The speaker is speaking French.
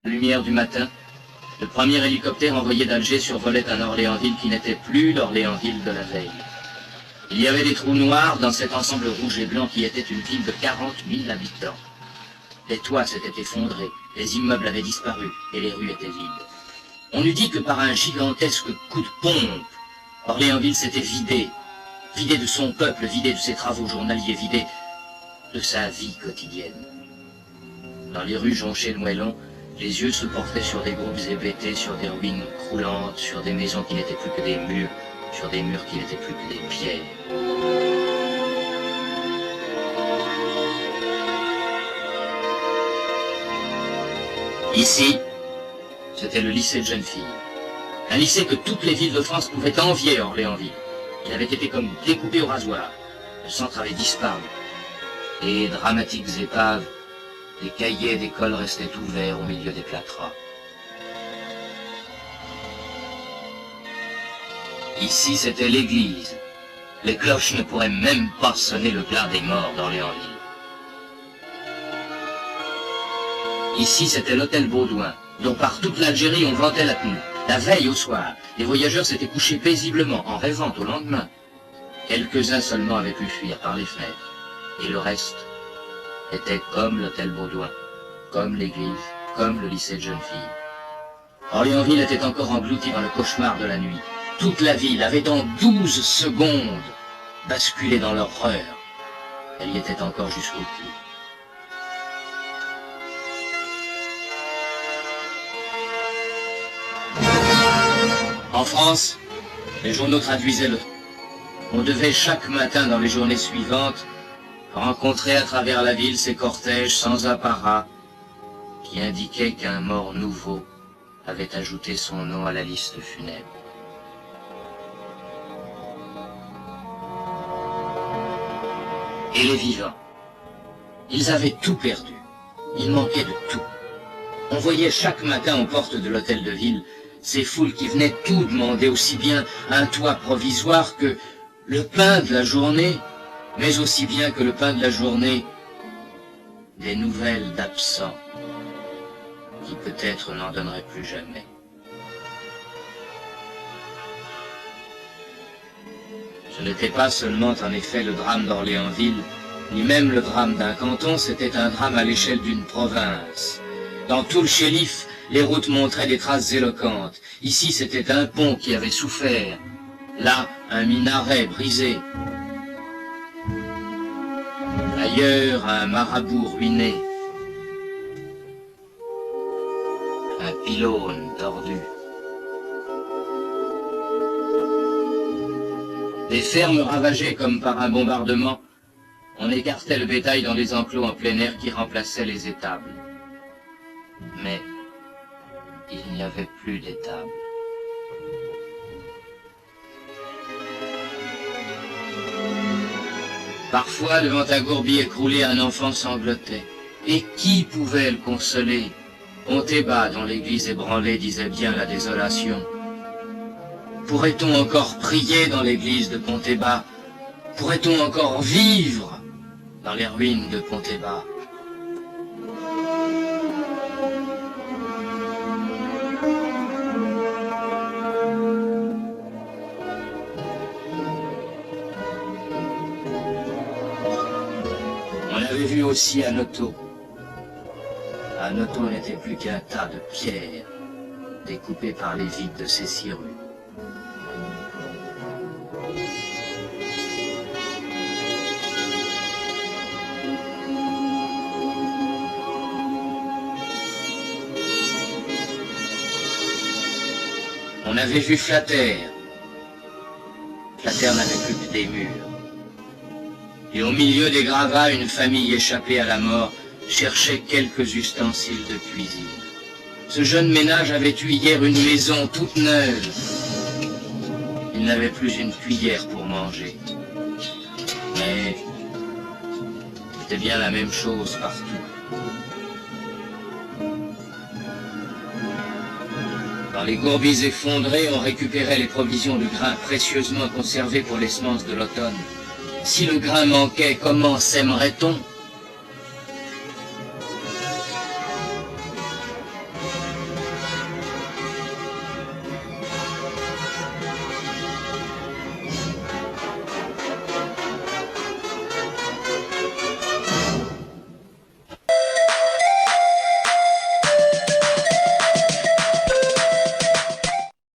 la lumière du matin, le premier hélicoptère envoyé d'Alger survolait un Orléansville qui n'était plus l'Orléansville de la veille. Il y avait des trous noirs dans cet ensemble rouge et blanc qui était une ville de 40 000 habitants. Les toits s'étaient effondrés, les immeubles avaient disparu et les rues étaient vides. On eût dit que par un gigantesque coup de pompe, Orléansville s'était vidé de son peuple, vidé de ses travaux journaliers, vidé de sa vie quotidienne. Dans les rues jonchées de moellons, les yeux se portaient sur des groupes hébétés, sur des ruines croulantes, sur des maisons qui n'étaient plus que des murs, sur des murs qui n'étaient plus que des pierres. Ici, c'était le lycée de jeunes filles. Un lycée que toutes les villes de France pouvaient envier Orléansville. Il avait été comme découpé au rasoir. Le centre avait disparu. Les dramatiques épaves, les cahiers d'école restaient ouverts au milieu des plâtras. Ici, c'était l'église. Les cloches ne pourraient même pas sonner le glas des morts d'Orléansville. Ici, c'était l'hôtel Baudouin, dont par toute l'Algérie on vantait la tenue. La veille au soir, les voyageurs s'étaient couchés paisiblement en rêvant au lendemain. Quelques-uns seulement avaient pu fuir par les fenêtres. Et le reste était comme l'hôtel Baudouin, comme l'église, comme le lycée de jeunes filles. Orléansville était encore englouti dans le cauchemar de la nuit. Toute la ville avait en 12 secondes basculé dans l'horreur. Elle y était encore jusqu'au cou. En France, les journaux traduisaient le... On devait chaque matin dans les journées suivantes rencontrer à travers la ville ces cortèges sans apparat qui indiquaient qu'un mort nouveau avait ajouté son nom à la liste funèbre. Et les vivants, ils avaient tout perdu. Il manquait de tout. On voyait chaque matin aux portes de l'hôtel de ville ces foules qui venaient tout demander, aussi bien un toit provisoire que le pain de la journée, mais aussi bien que le pain de la journée, des nouvelles d'absents qui peut-être n'en donneraient plus jamais. Ce n'était pas seulement en effet le drame d'Orléansville, ni même le drame d'un canton, c'était un drame à l'échelle d'une province. Dans tout le Chélif, les routes montraient des traces éloquentes. Ici, c'était un pont qui avait souffert. Là, un minaret brisé. Ailleurs, un marabout ruiné. Un pylône tordu. Des fermes ravagées comme par un bombardement. On écartait le bétail dans les enclos en plein air qui remplaçaient les étables. Mais il n'y avait plus d'étable. Parfois, devant un gourbi écroulé, un enfant sanglotait. Et qui pouvait le consoler? Ponthéba, dont l'église ébranlée disait bien la désolation. Pourrait-on encore prier dans l'église de Ponthéba? Pourrait-on encore vivre dans les ruines de Ponthéba? On avait vu aussi Anoto. Anoto n'était plus qu'un tas de pierres découpées par les vides de ses 6 rues. On avait vu Flatter. Flatter n'avait plus que des murs. Et au milieu des gravats, une famille échappée à la mort cherchait quelques ustensiles de cuisine. Ce jeune ménage avait eu hier une maison toute neuve. Il n'avait plus une cuillère pour manger. Mais c'était bien la même chose partout. Dans les gourbis effondrés, on récupérait les provisions de grains précieusement conservées pour les semences de l'automne. Si le grain manquait, comment sèmerait-on ?